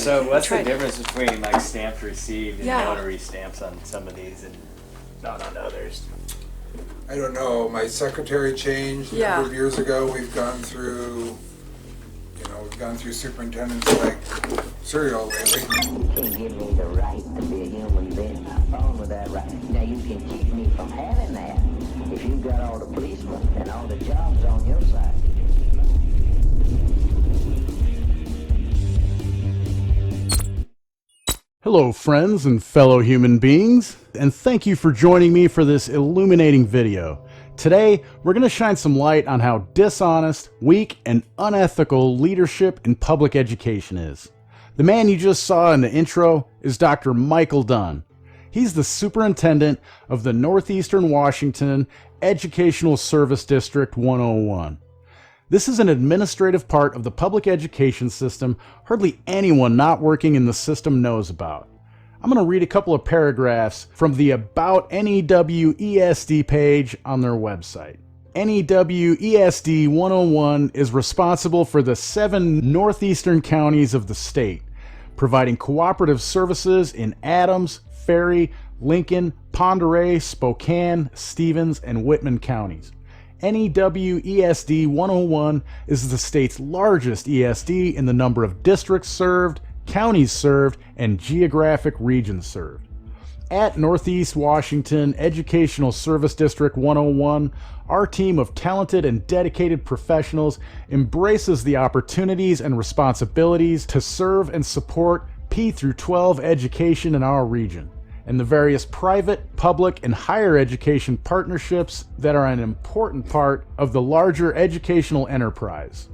So what's the difference between like stamped received and Yeah. notary stamps on some of these and not on others? I don't know. My secretary changed a number of years ago. We've gone through, superintendents like serial lately. You can't give me the right to be a human being. I'm fine with that right. Now you can keep me from having that if you've got all the policemen and all the jobs on your side. Hello friends and fellow human beings, and thank you for joining me for this illuminating video. Today, we're going to shine some light on how dishonest, weak, and unethical leadership in public education is. The man you just saw in the intro is Dr. Michael Dunn. He's the superintendent of the Northeastern Washington Educational Service District 101. This is an administrative part of the public education system hardly anyone not working in the system knows about. I'm going to read a couple of paragraphs from the About NEWESD page on their website. NEWESD 101 is responsible for the 7 northeastern counties of the state, providing cooperative services in Adams, Ferry, Lincoln, Ponderay, Spokane, Stevens, and Whitman counties. NEWESD 101 is the state's largest ESD in the number of districts served, counties served, and geographic regions served. At Northeast Washington Educational Service District 101, our team of talented and dedicated professionals embraces the opportunities and responsibilities to serve and support P through 12 education in our region, and the various private, public, and higher education partnerships that are an important part of the larger educational enterprise.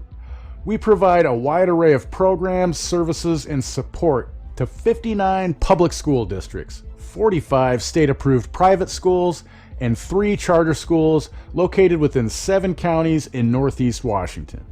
We provide a wide array of programs, services, and support to 59 public school districts, 45 state-approved private schools, and 3 charter schools located within 7 counties in Northeast Washington.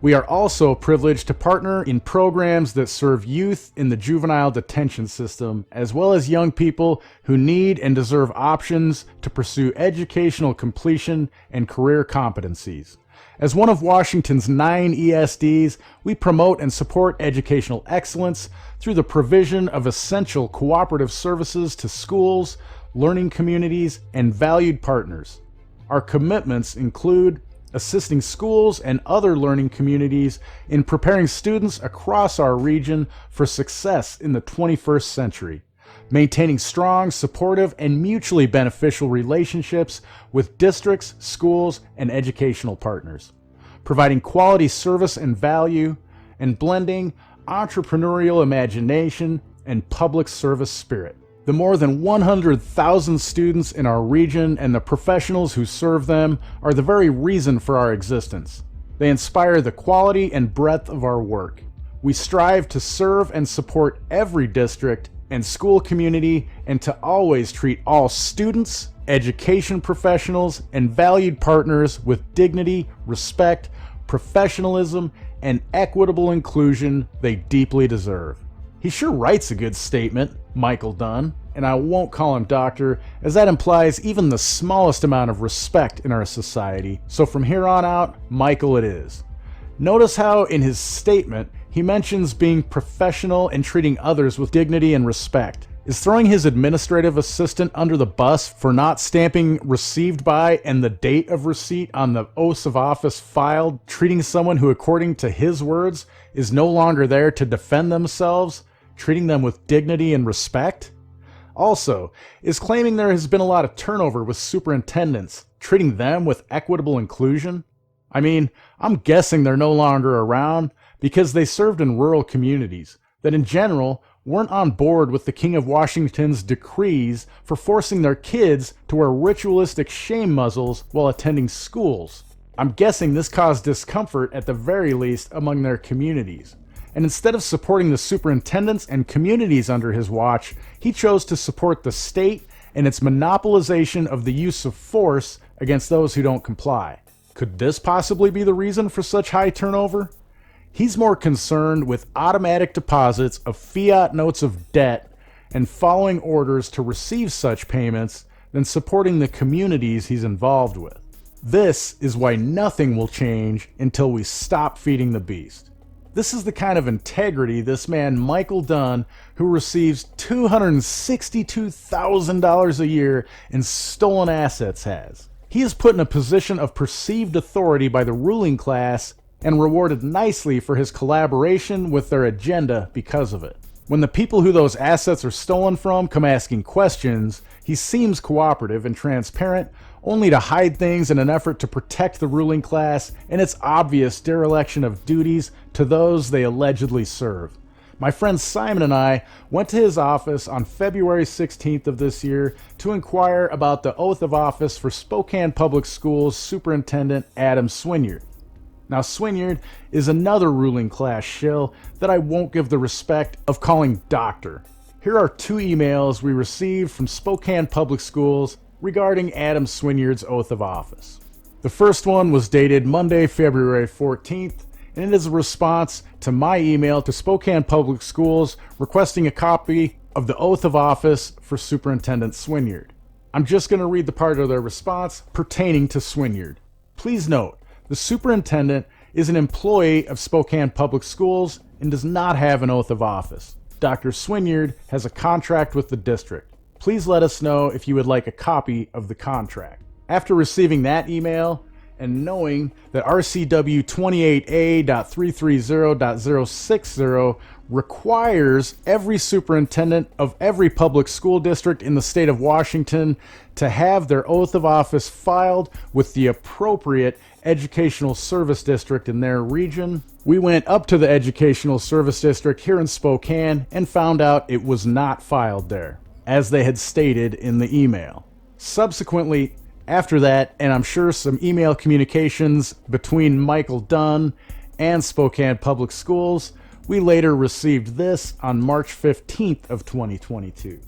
We are also privileged to partner in programs that serve youth in the juvenile detention system, as well as young people who need and deserve options to pursue educational completion and career competencies. As one of Washington's 9 ESDs, we promote and support educational excellence through the provision of essential cooperative services to schools, learning communities, and valued partners. Our commitments include assisting schools and other learning communities in preparing students across our region for success in the 21st century, maintaining strong, supportive, and mutually beneficial relationships with districts, schools, and educational partners, providing quality service and value, and blending entrepreneurial imagination and public service spirit. The more than 100,000 students in our region and the professionals who serve them are the very reason for our existence. They inspire the quality and breadth of our work. We strive to serve and support every district and school community, and to always treat all students, education professionals, and valued partners with dignity, respect, professionalism, and equitable inclusion they deeply deserve. He sure writes a good statement, Michael Dunn, and I won't call him doctor, as that implies even the smallest amount of respect in our society. So from here on out, Michael it is. Notice how in his statement, he mentions being professional and treating others with dignity and respect. Is throwing his administrative assistant under the bus for not stamping received by and the date of receipt on the oath of office filed, treating someone who, according to his words, is no longer there to defend themselves, treating them with dignity and respect? Also, is claiming there has been a lot of turnover with superintendents, treating them with equitable inclusion? I mean, I'm guessing they're no longer around because they served in rural communities that in general weren't on board with the King of Washington's decrees for forcing their kids to wear ritualistic shame muzzles while attending schools. I'm guessing this caused discomfort at the very least among their communities. And instead of supporting the superintendents and communities under his watch, he chose to support the state and its monopolization of the use of force against those who don't comply. Could this possibly be the reason for such high turnover? He's more concerned with automatic deposits of fiat notes of debt and following orders to receive such payments than supporting the communities he's involved with. This is why nothing will change until we stop feeding the beast. This is the kind of integrity this man Michael Dunn, who receives $262,000 a year in stolen assets, has. He is put in a position of perceived authority by the ruling class and rewarded nicely for his collaboration with their agenda because of it. When the people who those assets are stolen from come asking questions, he seems cooperative and transparent, only to hide things in an effort to protect the ruling class and its obvious dereliction of duties to those they allegedly serve. My friend Simon and I went to his office on February 16th of this year to inquire about the oath of office for Spokane Public Schools Superintendent Adam Swinyard. Now, Swinyard is another ruling class shill that I won't give the respect of calling doctor. Here are 2 emails we received from Spokane Public Schools regarding Adam Swinyard's oath of office. The first one was dated Monday, February 14th, and it is a response to my email to Spokane Public Schools requesting a copy of the oath of office for Superintendent Swinyard. I'm just going to read the part of their response pertaining to Swinyard. Please note, the superintendent is an employee of Spokane Public Schools and does not have an oath of office. Dr. Swinyard has a contract with the district. Please let us know if you would like a copy of the contract. After receiving that email and knowing that RCW 28A.330.060 requires every superintendent of every public school district in the state of Washington to have their oath of office filed with the appropriate educational service district in their region, we went up to the educational service district here in Spokane and found out it was not filed there, as they had stated in the email. Subsequently, after that, and I'm sure some email communications between Michael Dunn and Spokane Public Schools, we later received this on March 15th of 2022.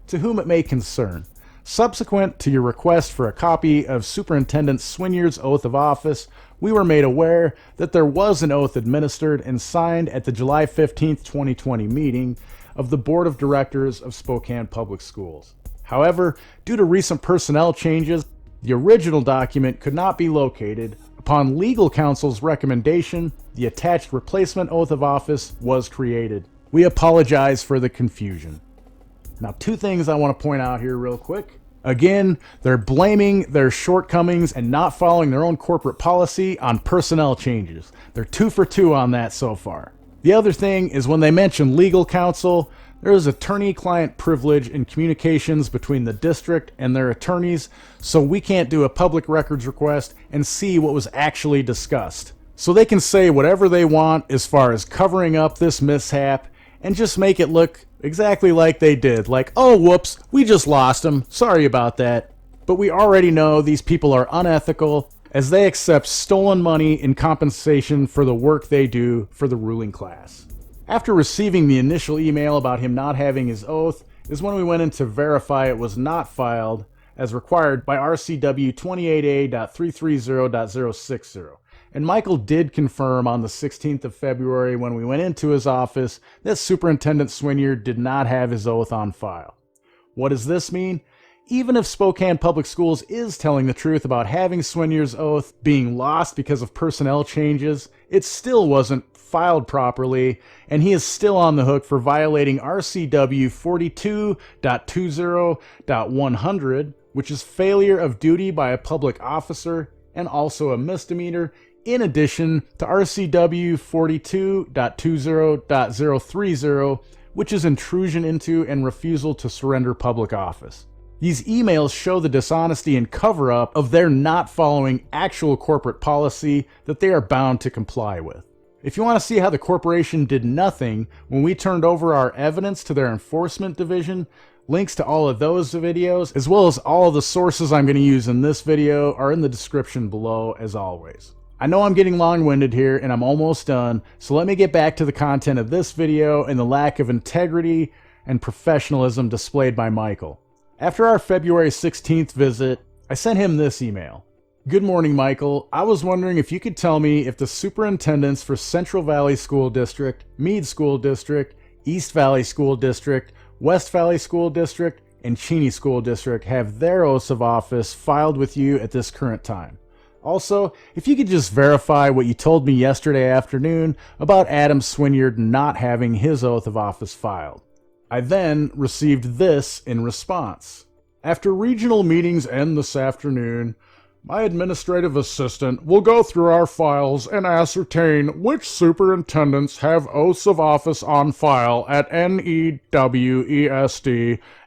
To whom it may concern, subsequent to your request for a copy of Superintendent Swinyard's oath of office, we were made aware that there was an oath administered and signed at the July 15th, 2020 meeting of the Board of Directors of Spokane Public Schools. However, due to recent personnel changes, the original document could not be located. Upon legal counsel's recommendation, the attached replacement oath of office was created. We apologize for the confusion. Now, 2 things I want to point out here real quick. Again, they're blaming their shortcomings and not following their own corporate policy on personnel changes. They're 2 for 2 on that so far. The other thing is when they mention legal counsel, there is attorney-client privilege in communications between the district and their attorneys, so we can't do a public records request and see what was actually discussed. So they can say whatever they want as far as covering up this mishap and just make it look exactly like they did. Like, oh, whoops, we just lost them. Sorry about that. But we already know these people are unethical as they accept stolen money in compensation for the work they do for the ruling class. After receiving the initial email about him not having his oath is when we went in to verify it was not filed as required by RCW 28A.330.060. And Michael did confirm on the 16th of February when we went into his office that Superintendent Swinyard did not have his oath on file. What does this mean? Even if Spokane Public Schools is telling the truth about having Swinyard's oath being lost because of personnel changes, it still wasn't filed properly, and he is still on the hook for violating RCW 42.20.100, which is failure of duty by a public officer and also a misdemeanor, in addition to RCW 42.20.030, which is intrusion into and refusal to surrender public office. These emails show the dishonesty and cover-up of their not following actual corporate policy that they are bound to comply with. If you want to see how the corporation did nothing when we turned over our evidence to their enforcement division, links to all of those videos, as well as all of the sources I'm going to use in this video, are in the description below, as always. I know I'm getting long-winded here, and I'm almost done, so let me get back to the content of this video and the lack of integrity and professionalism displayed by Michael. After our February 16th visit, I sent him this email. Good morning, Michael. I was wondering if you could tell me if the superintendents for Central Valley School District, Meade School District, East Valley School District, West Valley School District, and Cheney School District have their oaths of office filed with you at this current time. Also, if you could just verify what you told me yesterday afternoon about Adam Swinyard not having his oath of office filed. I then received this in response. After regional meetings end this afternoon, my administrative assistant will go through our files and ascertain which superintendents have oaths of office on file at NEWESD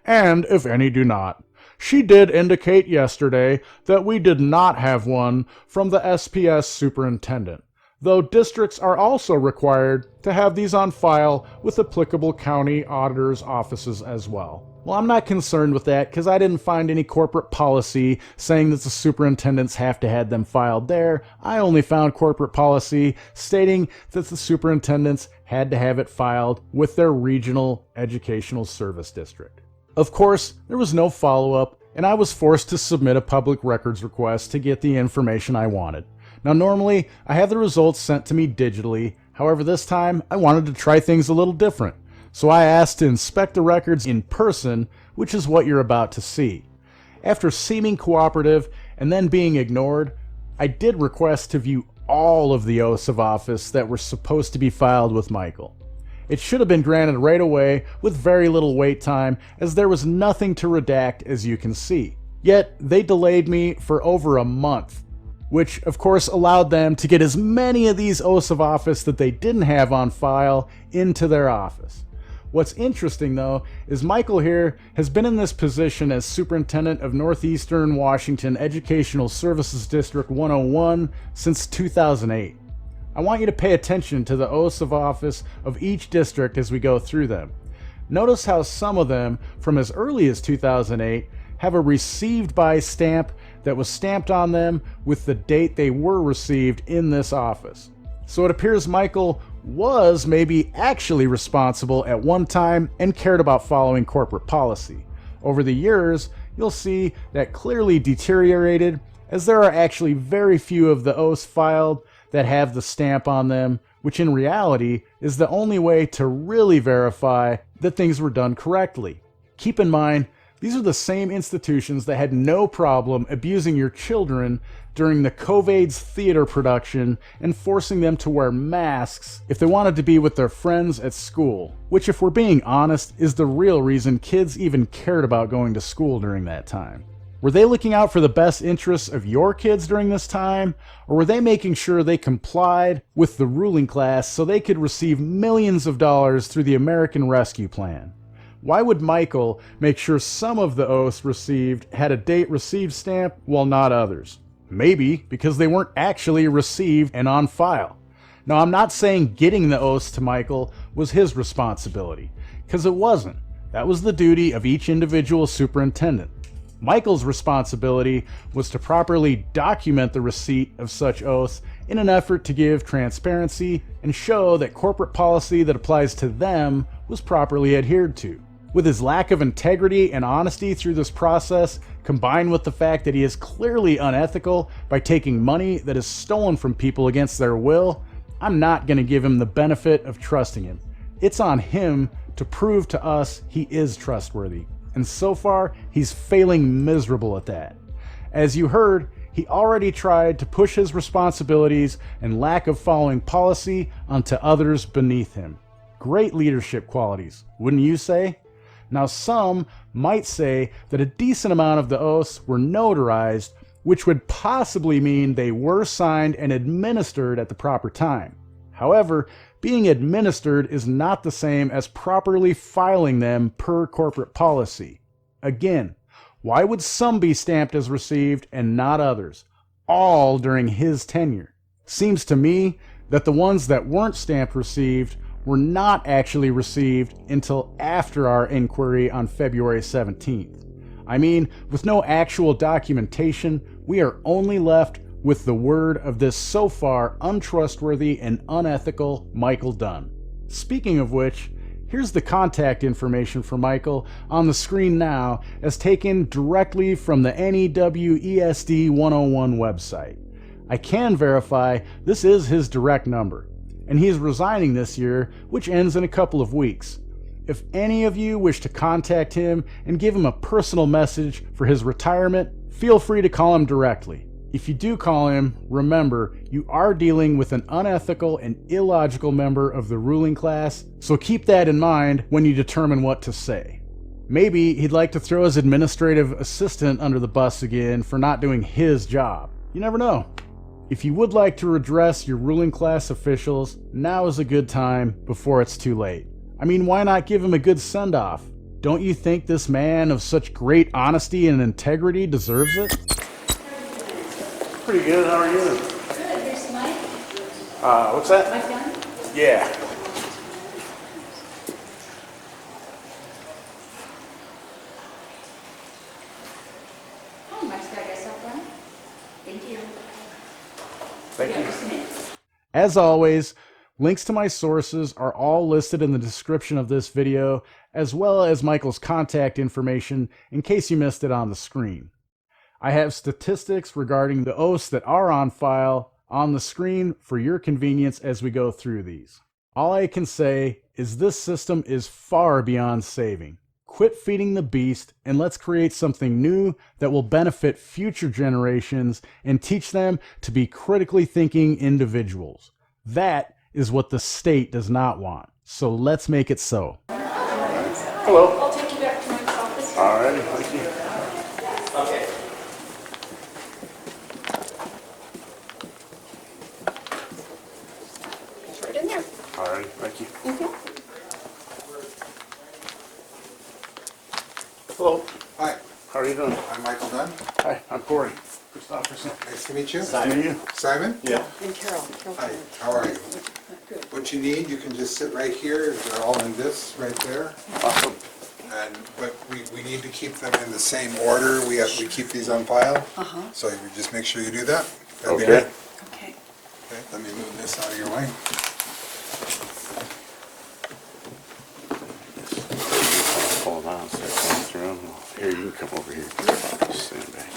and if any do not. She did indicate yesterday that we did not have one from the SPS superintendent, though districts are also required to have these on file with applicable county auditors' offices as well. Well, I'm not concerned with that because I didn't find any corporate policy saying that the superintendents have to have them filed there. I only found corporate policy stating that the superintendents had to have it filed with their regional educational service district. Of course, there was no follow-up, and I was forced to submit a public records request to get the information I wanted. Now, normally, I have the results sent to me digitally. However, this time, I wanted to try things a little different. So I asked to inspect the records in person, which is what you're about to see. After seeming cooperative and then being ignored, I did request to view all of the oaths of office that were supposed to be filed with Michael. It should have been granted right away with very little wait time, as there was nothing to redact, as you can see. Yet they delayed me for over a month, which of course allowed them to get as many of these oaths of office that they didn't have on file into their office. What's interesting though is Michael here has been in this position as Superintendent of Northeastern Washington Educational Services District 101 since 2008. I want you to pay attention to the oaths of office of each district as we go through them. Notice how some of them from as early as 2008 have a received by stamp that was stamped on them with the date they were received in this office. So it appears Michael was maybe actually responsible at one time and cared about following corporate policy. Over the years, you'll see that clearly deteriorated, as there are actually very few of the oaths filed that have the stamp on them, which in reality is the only way to really verify that things were done correctly. Keep in mind, these are the same institutions that had no problem abusing your children during the COVID's theater production and forcing them to wear masks if they wanted to be with their friends at school, which, if we're being honest, is the real reason kids even cared about going to school during that time. Were they looking out for the best interests of your kids during this time, or were they making sure they complied with the ruling class so they could receive millions of dollars through the American Rescue Plan? Why would Michael make sure some of the oaths received had a date received stamp while not others? Maybe because they weren't actually received and on file. Now, I'm not saying getting the oaths to Michael was his responsibility, because it wasn't. That was the duty of each individual superintendent. Michael's responsibility was to properly document the receipt of such oaths in an effort to give transparency and show that corporate policy that applies to them was properly adhered to. With his lack of integrity and honesty through this process, combined with the fact that he is clearly unethical by taking money that is stolen from people against their will, I'm not going to give him the benefit of trusting him. It's on him to prove to us he is trustworthy. And so far, he's failing miserable at that. As you heard, he already tried to push his responsibilities and lack of following policy onto others beneath him. Great leadership qualities, wouldn't you say? Now, some might say that a decent amount of the oaths were notarized, which would possibly mean they were signed and administered at the proper time. However, being administered is not the same as properly filing them per corporate policy. Again, why would some be stamped as received and not others, all during his tenure? Seems to me that the ones that weren't stamped received were not actually received until after our inquiry on February 17th. I mean, with no actual documentation, we are only left with the word of this so far untrustworthy and unethical Michael Dunn. Speaking of which, here's the contact information for Michael on the screen now, as taken directly from the NEWESD 101 website. I can verify this is his direct number, and he is resigning this year, which ends in a couple of weeks. If any of you wish to contact him and give him a personal message for his retirement, feel free to call him directly. If you do call him, remember, you are dealing with an unethical and illogical member of the ruling class, so keep that in mind when you determine what to say. Maybe he'd like to throw his administrative assistant under the bus again for not doing his job. You never know. If you would like to redress your ruling class officials, now is a good time before it's too late. I mean, why not give him a good send-off? Don't you think this man of such great honesty and integrity deserves it? Pretty good. How are you? Good, here's Mike. What's that? Mike done? Yeah. Oh, Mike's got his stuff done. Thank you. Thank Yeah, you. just a minute. As always, links to my sources are all listed in the description of this video, as well as Michael's contact information in case you missed it on the screen. I have statistics regarding the oaths that are on file on the screen for your convenience as we go through these. All I can say is this system is far beyond saving. Quit feeding the beast and let's create something new that will benefit future generations and teach them to be critically thinking individuals. That is what the state does not want. So let's make it so. Hello. I'll take you back to Mike's office. All righty. Thank you. Okay. It's right in there. All righty. Thank you. Hello. Hi, How are you doing? I'm Michael Dunn. Hi, I'm Corey Christopherson. Nice to meet you. Nice to meet you. Simon? Yeah. And Carol. Hi, how are you? Good. What you need, you can just sit right here. They're all in this right there. Awesome. But we need to keep them in the same order. We keep these on file. So you just make sure you do that. That'd be Okay. great. Okay. Okay, let me move this out of your way. Pull them out, start going through them. Here, you can come over here. Just stand back.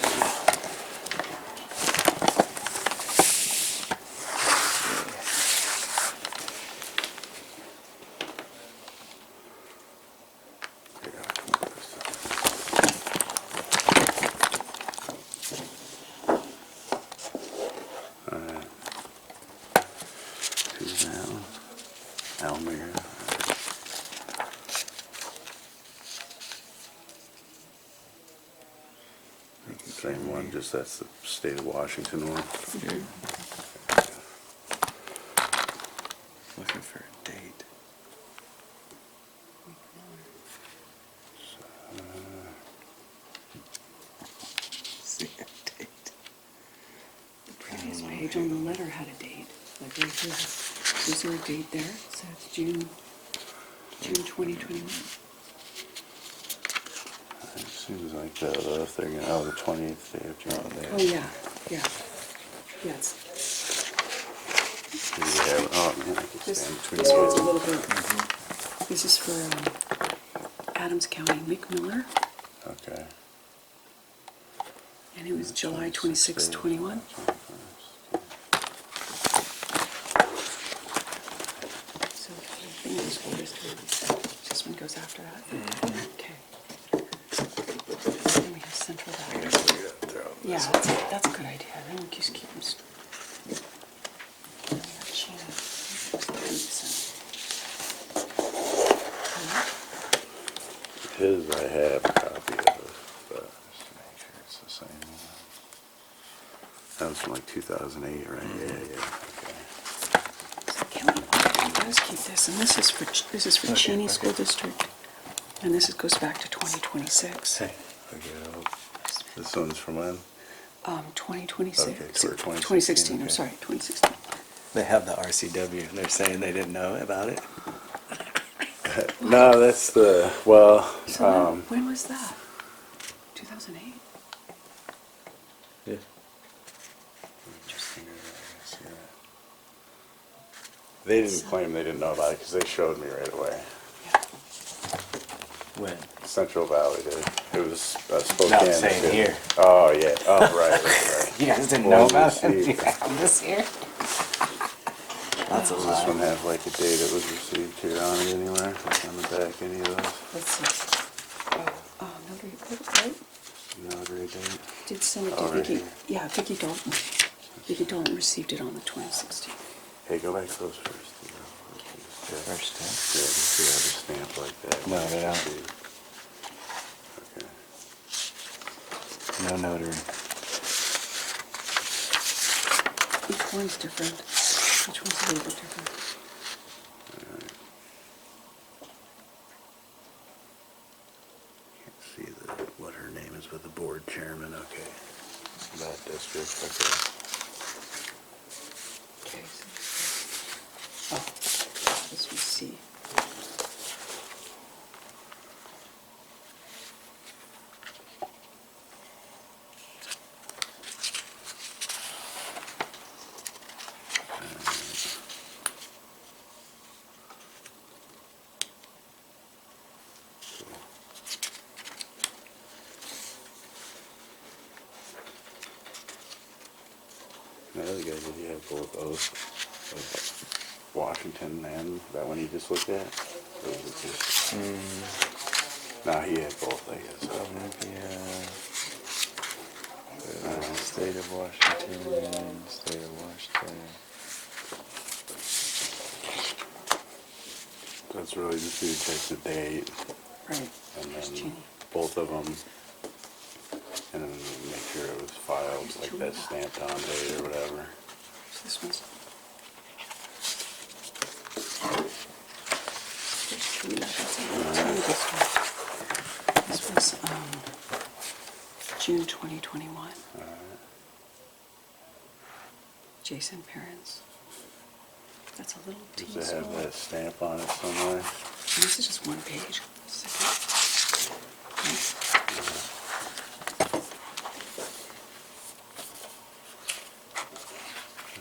Almere. Same one, just that's the state of Washington one. Looking for a date. See a date. The previous page on the letter had a date, like right here. Is there a date there? So it's June 2021. It seems like if they're gonna, the 20th day of June. Oh, yeah. Yes. Do you have, oh man, I can This stand between one's a you. little bit, this is for Adams County, Mick Miller, Okay. and it was July 26, 21. So I think this one is, this one goes after that. Okay. Then we have Central Valley. Yeah, that's a good idea. Then we just keep them. Then we have Chino. 30%. His, I have a copy of, but just to make sure it's the same one. That was from like 2008, right? Yeah, okay. So county does keep this, and this is for Cheney School District, and this goes back to 2026. Okay, this one's from when? 2026. Okay, toward 2016. I'm okay. sorry, 2016. They have the RCW. They're saying they didn't know about it. No, that's the, well, So when was that? 2008. yeah. They didn't claim they didn't know about it because they showed me right away. Yeah. When? Central Valley did. It was Spokane. No, I'm saying too. here. Oh, yeah. Oh, right. You guys didn't Well, know about let's it? see. You have this here? That's a Does this one lie. have like a date it was received here on it anywhere? Like on the back, any of those? Let's see. Notary public, right? Notary date? Did send it to Oh, right Vicky. here. Yeah, Vicky Dalton. Vicky Dalton received it on the 2016. Hey, go back to those first. First Yeah, stamp. just have a stamp like that. No, they don't. Okay. No notary. Each one's different. Each one's a little bit different. Can't see what her name is with the board chairman, okay. That district, okay. Okay, so oh, this was C. The other guy, did you have both oaths of Washington and that one you just looked at? Or was it just? No, he had both, I guess. State of Washington, State of Washington. That's really just you check the date Right. and There's then Ginny. both of them, and then make sure it was filed like that stamped on date or whatever. So this one's. There's two. That's this was June 2021. Jason Parents. That's a little Does teeny it have small. that stamp on it somewhere? And this is just one page. Second.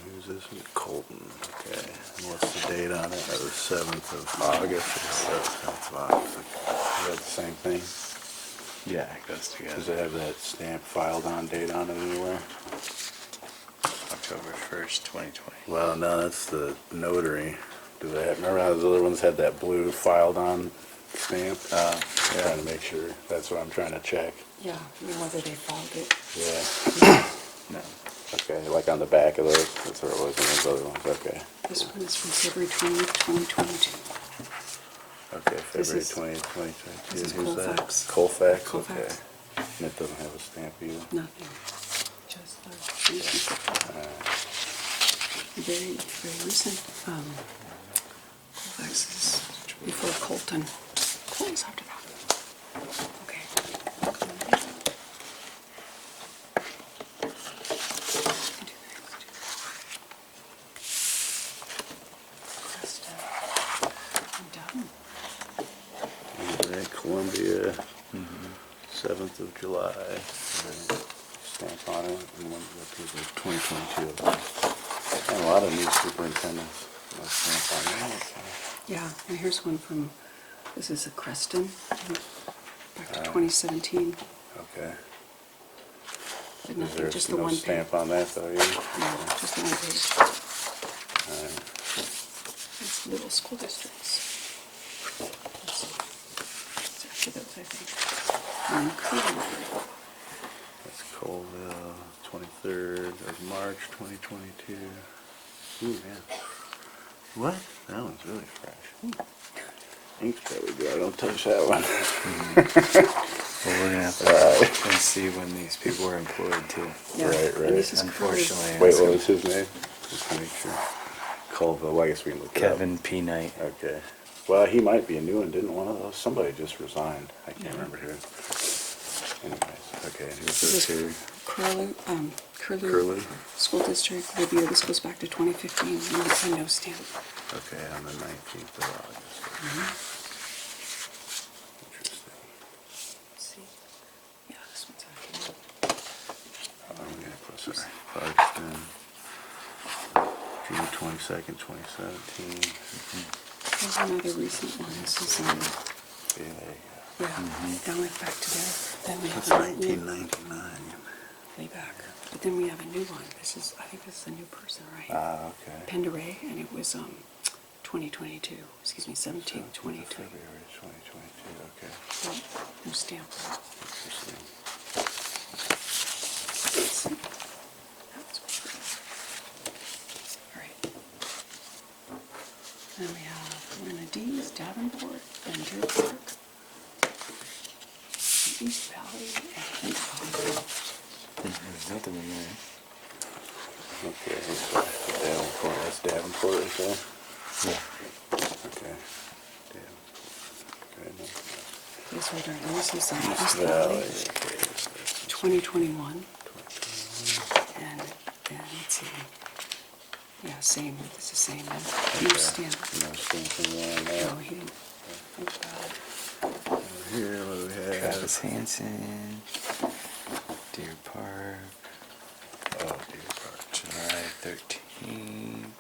Who's this one? Colton, okay. And what's the date on it? That was 7th of August. 7th of August. Is that the same thing? Yeah, it goes Does together. it have that stamp filed on date on it anywhere? October 1st, 2020. Well, no, that's the notary. Do they have, remember how those other ones had that blue filed on stamp? Yeah. Trying to make sure, that's what I'm trying to check. Yeah, you know whether they filed it. Yeah, No. okay, like on the back of those, that's where it was in those other ones, okay. This one is from February 20th, 2022. Okay, This February is- 20th, this is 2022, who's that? Colfax. Colfax, Colfax. okay. And it doesn't have a stamp either? Nothing. Just very, very recent. Colfax is before Colton. Colton's after that. Okay. Preston. I'm done. Alright, Columbia, 7th of July, stamp on it, and one that was 2022. And a lot of new superintendents, no stamp on that. Yeah, and here's one from, this is a Creston, back to 2017, Okay. but Is nothing, there just the no one page. stamp on that though, yeah? No, just the one page. Alright. It's little school districts. Let's see. It's after those, I think. And Cleveland. That's Colville, 23rd of March, 2022. Ooh, man. What? That one's really fresh. Ink's probably good. Don't touch that one. Well, we're gonna have to look and see when these people were employed too. Yeah, Right, right. and this is Unfortunately, Wait, it's what was his name? Just to make sure. Colville, well, I guess we can look it up. Kevin P. Knight. Okay. Well, he might be a new one, didn't one of those? Somebody just resigned. I can't remember who. Anyways, okay. Who's This this is here? Curlew Curlew? School District review. This goes back to 2015. And no stamp. Okay, on the 19th of August. Interesting. Let's see. Yeah, this one's after. Sorry. Clarkston, June 22nd, 2017. Here's another recent one. This is, Yeah, there you go. yeah, down like back to there. Then we That's have a 1999. way back. But then we have a new one. This is, I think this is a new person, right? Ah, okay. Penderay, and it was 2022. Excuse me, 17, 22. February 2022, okay. No stamp. Interesting. East Valley and There's nothing in there. Okay, so Davenport, that's Davenport right there? Yeah. Okay. Okay, no. this right there. And this is East East Valley, Valley, okay, so that's 2021. And then, let's see. Yeah, same, it's the same. No stamp. no stamping on No, that. he didn't. Thank God. Here, what do we have? Travis Hansen, Deer Park, Oh, Deer Park. July 13th.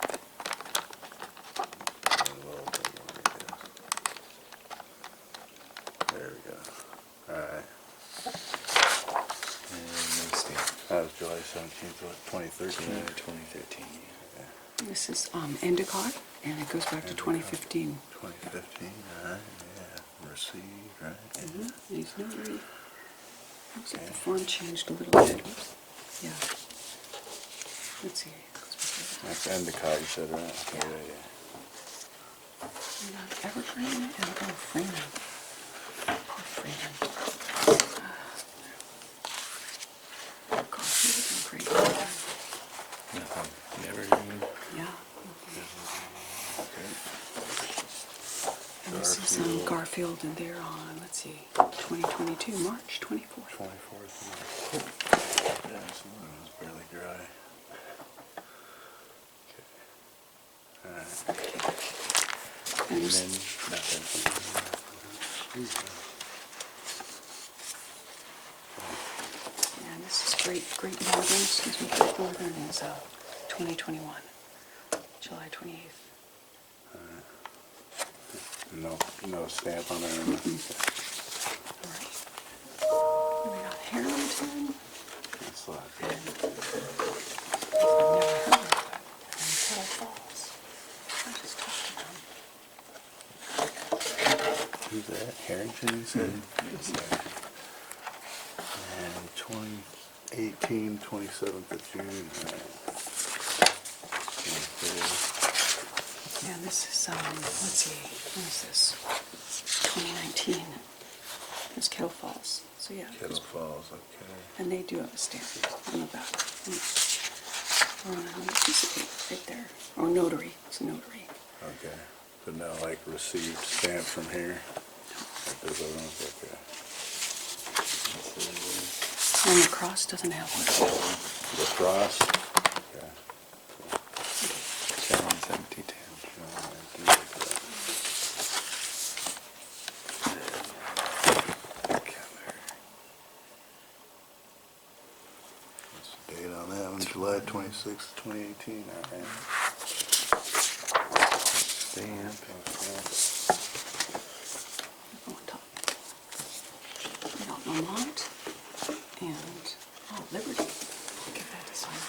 There we go. Alright. And no stamp. That was July 17th, what, 2013? July 2013. This is Endicott, and it goes back to 2015. 2015, alright, yeah. Received, right? And he's notary. Looks like the form changed a little bit. Oops. Yeah. Let's see. It goes back to That's Endicott, you said, right? Yeah. Yeah. And Evergreen and Freeman. Poor Freeman. God, he was in great time. Nothing. Never even. Yeah. And this is Garfield, and they're on, let's see, 2022, March 24th. 24th. Yeah, so it was barely dry. Okay. Alright. And And there's- then nothing. And this is Great Northern, excuse me, Great Northern is 2021, July 28th. No stamp on there. All right. And we got Harrington, That's like, and I've never heard of that, and Kettle Falls. I just talked to them. who's that? Harrington, you said? And 2018, 27th of June. And this is, let's see, when is this? 2019. It's Kettle Falls. So yeah. Kettle Falls, okay. And they do have a stamp on the back. Or on a piece of paper right there. Or notary. It's a notary. Okay. But no, like received stamp from here? Like those other ones, okay. And the cross doesn't have one. The cross? Okay. John 1710. What's the date on that one? July 26th, 2018, all right. Stamp. On top. We got Vermont and, oh, Liberty. I'll give that to someone.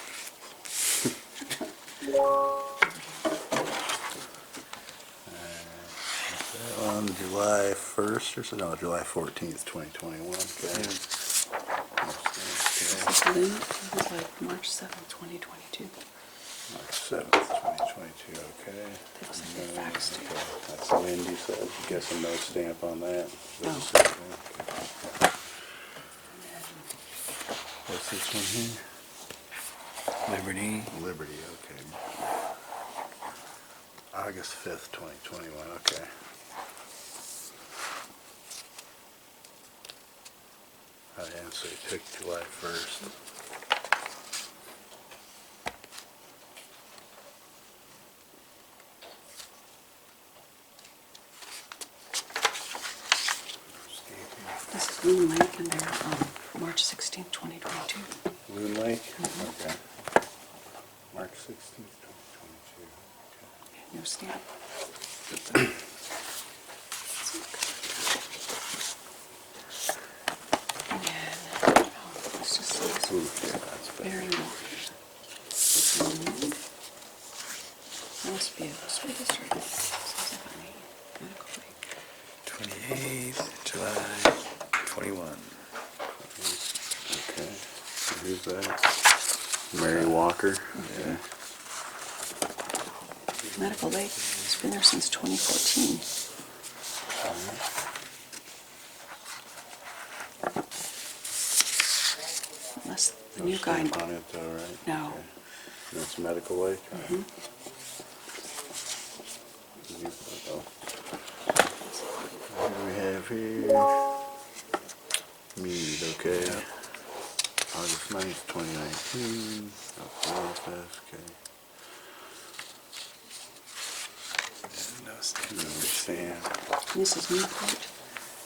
That one, July 1st or so? No, July 14th, 2021, okay. This is Lynn. It was like March 7th, 2022. March 7th, 2022, okay. Looks like they faxed it. Okay, that's Lynn, you said. Guessing no stamp on that. No. What's this one here? Liberty. Liberty, okay. August 5th, 2021, okay. I didn't say pick July 1st. This is Loon Lake, and they're March 16th, 2022. Loon Lake? Mhm. Okay. March 16th, 2022. No stamp. And then, let's just see this Okay. one. Ooh, yeah, that's better. Very wash. That must be a school district. Says it on the medical lake. 28th, July 21. Okay. Who's that? Mary Walker? Okay. Medical Lake. It's been there since 2014. The No new guy, stamp on it though, right? no. Okay. That's Medical Lake? Mhm. Oh. What do we have here? Mead, okay. August 9th, 2019. Office, okay. No stamp. No stamp. And this is Newport,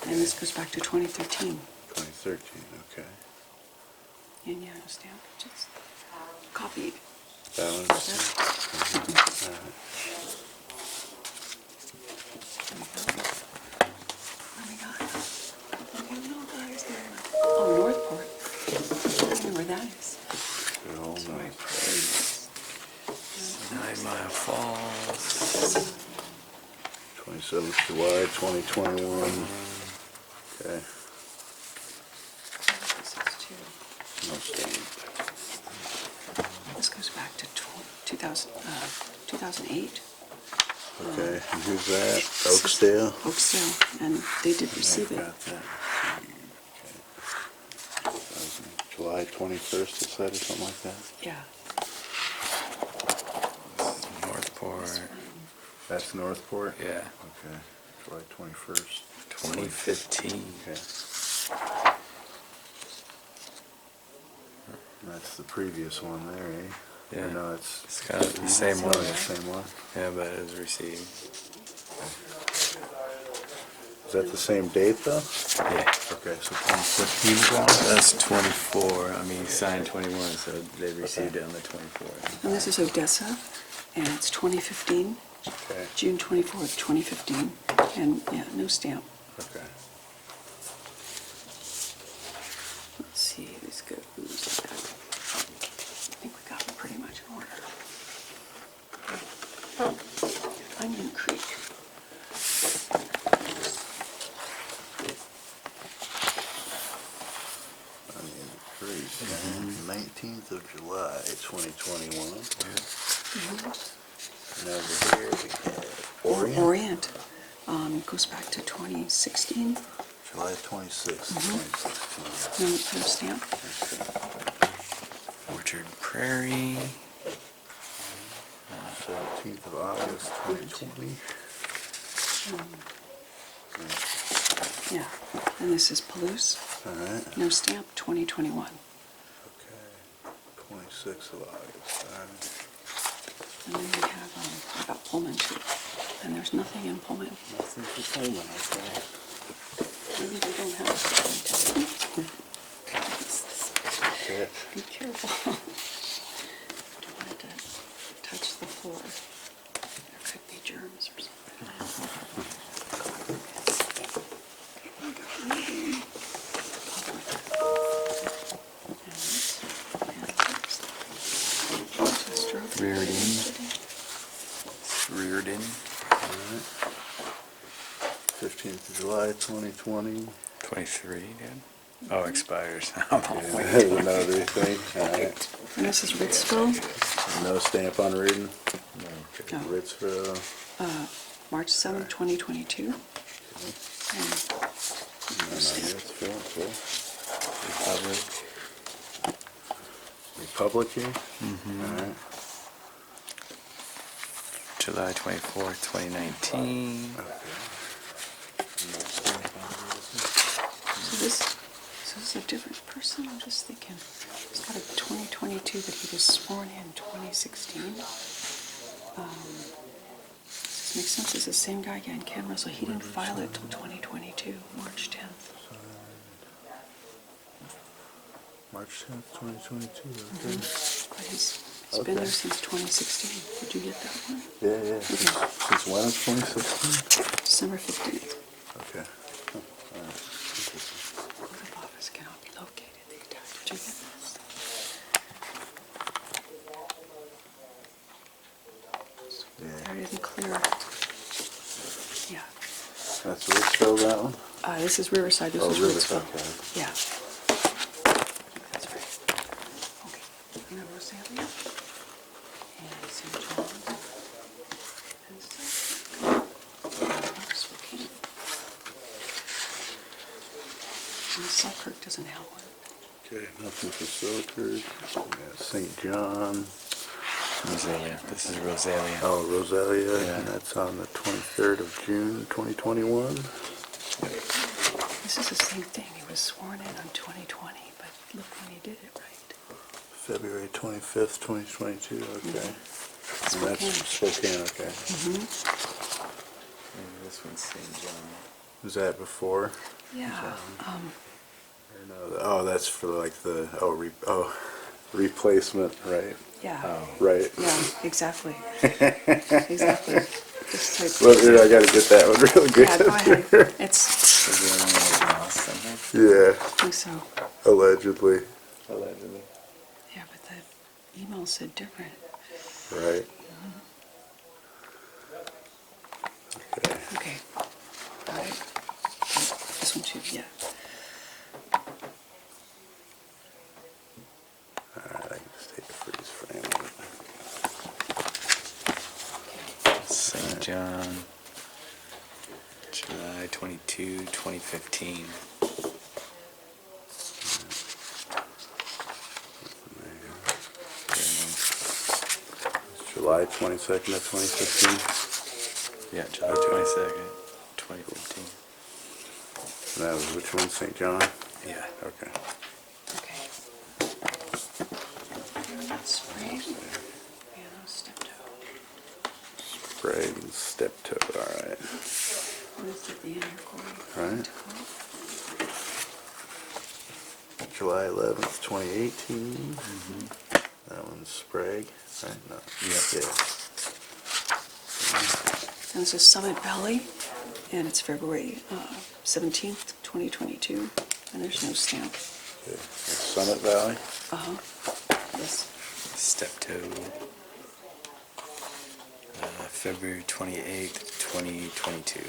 and this goes back to 2013. 2013, okay. And yeah, no stamp, just copied. That one? Yep. Alright. What do we got? Oh no, guys, there. Oh, Northport. I don't know where that is. Good old Sorry. night. 9 Mile Falls. 27th July 2021. Okay. This is too. No stamp. This goes back to 2008. Okay, and who's that? Oakdale? Oakdale, and they did receive it. Got that. Okay. July 21st, it said, or something like that? Yeah. Northport. That's Northport? Yeah. Okay, July 21st. 2015. Okay. That's the previous one there, eh? Yeah. Or no, it's... It's kind of the same one. The same one? Yeah, but it was received. Is that the same date, though? Yeah. Okay, so 2015 is that? That's 24. I mean, he signed 21, so they received it on the 24th. And this is Odessa, and it's 2015, Okay, June 24th, 2015, and yeah, no stamp. okay. Let's see who's good. Who's that? I think we got them pretty much in order. Onion Creek. Onion Creek, 19th of July, 2021. And over here we have Orient, Orient. Goes back to 2016. July 26th, 2016. No stamp. Orchard Prairie. 17th of August, 2020. Yeah. And this is Palouse. All right, No stamp, 2021. okay. 26th of August, all right. And then we have, I got Pullman too. And there's nothing in Pullman. Nothing for Coleman, okay. Maybe they don't have Okay. Be careful. Don't want it to touch the floor. There could be germs or something. Reardon. 15th of July, 2020. 23, dude. Oh, expires. The notary thing, all right. And this is Ritzville, No stamp on reading. No. Ritzville. March 7th, 2022. And No, Ritzville, cool. Republic. Republic here? All right. July 24th, 2019. So this is a different person, I'm just thinking. He's got a 2022, but he was sworn in 2016. Does this make sense? It's the same guy again, Ken Russell. He didn't file it till 2022, March 10th. March 10th, 2022, okay. But he's been there since 2016. Did you get that one? Yeah. Since when, 2016? December 15th. Okay. Oh, all right. Interesting. Code of office cannot be located. Did you get this? Yeah. There didn't clear. Yeah. That's Ritzville, that one? This is Riverside. This Oh, is Riverside, Ritzville. okay. Yeah. That's right. Okay. And then Rosalia. And St. John's. And Spokane. And Selkirk doesn't have one. Okay, nothing for Silkers. We got St. John. Rosalia. This is Rosalia. Oh, Rosalia, Yeah. and that's on the 23rd of June, 2021. This is the same thing. He was sworn in on 2020, but look when he did it right. February 25th, 2022, okay. And Spokane. that's Spokane, okay. Maybe this one's St. John. Was that before? Yeah. Or no, oh, that's for like the, replacement, right? Yeah. Right. Yeah, exactly. Exactly. Just type. Well, here, I gotta get that one real good. Yeah, go ahead. It's, Is there anyone else in here? Yeah, I think so. allegedly, Allegedly. Yeah, but the email said different. right? Okay. Okay. Got it. This one too, yeah. Alright, I can just take a freeze frame of St. John. July 22, 2015. it. July 22nd of 2015. Yeah, July 22nd, 2015. And that was which one, St. John? Yeah. Okay. Okay. Spray. Piano step toe. Sprague and step toe, alright. What is at the end here, Corey? Right. July 11th, 2018. That one's Sprague, right? No. Yep. Yeah. And this is Summit Valley, and it's February 17th, 2022, and there's no stamp. Okay. That's Summit Valley. Uh-huh. Yes. Steptoe. February 28th, 2022.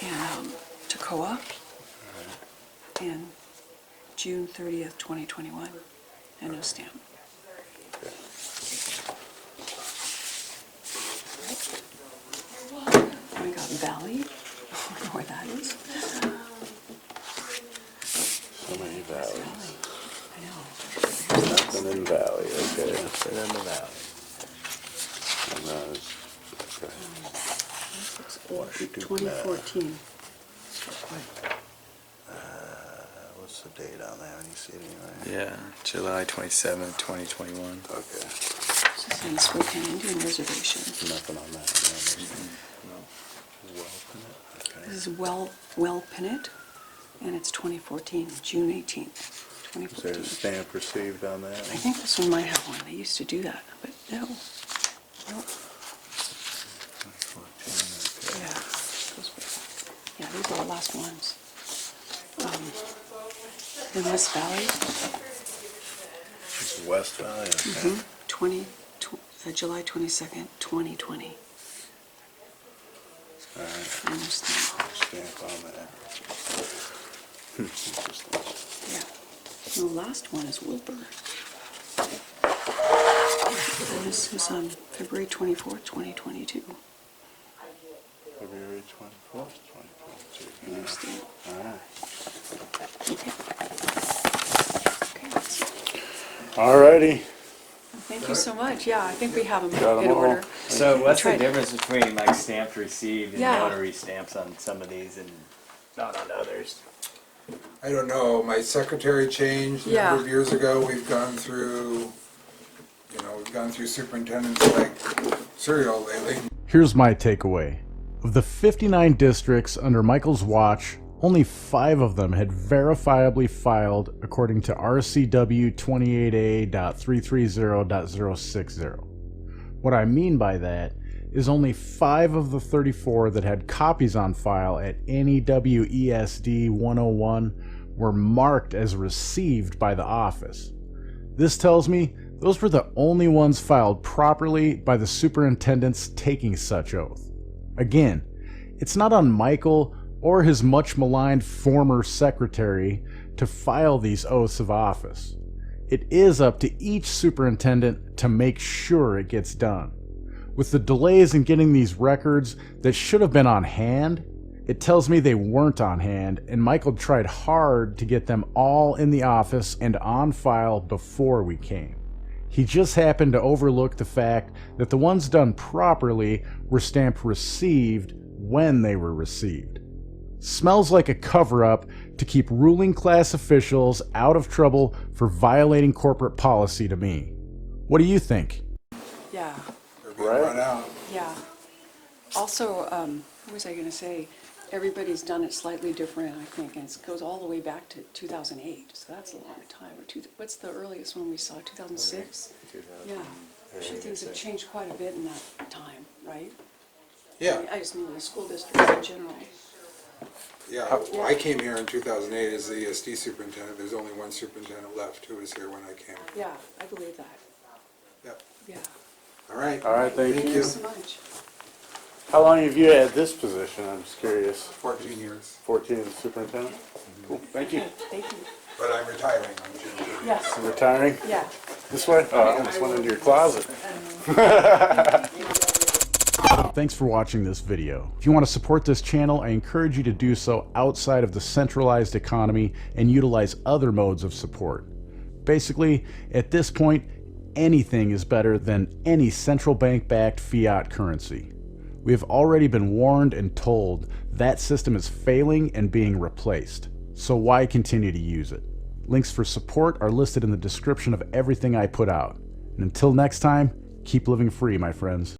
And Toccoa, and June 30th, 2021, and no stamp. We got Valley. I don't know where that is. So many valleys. I know. Nothing in Valley, okay. Nothing in the valley. And that is, okay. This looks old. 2014. What's the date on that? When you see it anyway? Yeah, July 27th, 2021. Okay. This is in Spokane Indian Reservation. Nothing on that. No. Okay. This is Well Pinnet, and it's 2014, June 18th, Is there a 2014. stamp received on that? I think this one might have one. They used to do that, but no. No. 14, okay. Yeah. Those were, yeah, these are the last ones. In West Valley, This is West Valley, okay. July 22nd, 2020. Alright, And there's the, stamp on that. Interesting. yeah. And the last one is Wilbur. And this is on February 24th, 2022. February 24th, 2022. And there's the, Alright. okay. Okay, that's it. Alrighty. Thank you so much. Yeah, I think we have them Got 'em in all. order. So what's the Tried. difference between like stamped received and Yeah. notary stamps on some of these and not on others? I don't know, my secretary changed a Yeah. number of years ago, we've gone through superintendents like Serial lately. Here's my takeaway. Of the 59 districts under Michael's watch, only 5 of them had verifiably filed according to RCW 28A.330.060. What I mean by that is only 5 of the 34 that had copies on file at NEWESD 101 were marked as received by the office. This tells me those were the only ones filed properly by the superintendents taking such oath. Again, it's not on Michael or his much maligned former secretary to file these oaths of office. It is up to each superintendent to make sure it gets done. With the delays in getting these records that should have been on hand, It tells me they weren't on hand, and Michael tried hard to get them all in the office and on file before we came. He just happened to overlook the fact that the ones done properly were stamped received when they were received. Smells like a cover-up to keep ruling class officials out of trouble for violating corporate policy to me. What do you think? Yeah, They're being run out. yeah. Also, what was I gonna say? Everybody's done it slightly different, I think, and it goes all the way back to 2008, so that's a long time. What's the earliest one we saw, 2006? Yeah, I'm sure things have changed quite a bit in that time, right? Yeah, I just mean in the school districts in general. yeah. I came here in 2008 as the ESD superintendent. There's only one superintendent left who was here when I came. Yeah, I believe that, Yep. yeah. All right. All right, thank Thank you. you so much. How long have you had this position? I'm just curious. 14 years. 14 as superintendent? Cool, thank you. Thank you. But I'm retiring on June 30th. Yes, Retiring? yeah. This way? Oh, I almost went into your closet. Thanks for watching this video. If you want to support this channel, I encourage you to do so outside of the centralized economy and utilize other modes of support. Basically, at this point, anything is better than any central bank-backed fiat currency. We have already been warned and told that system is failing and being replaced. So why continue to use it? Links for support are listed in the description of everything I put out. And until next time, keep living free, my friends.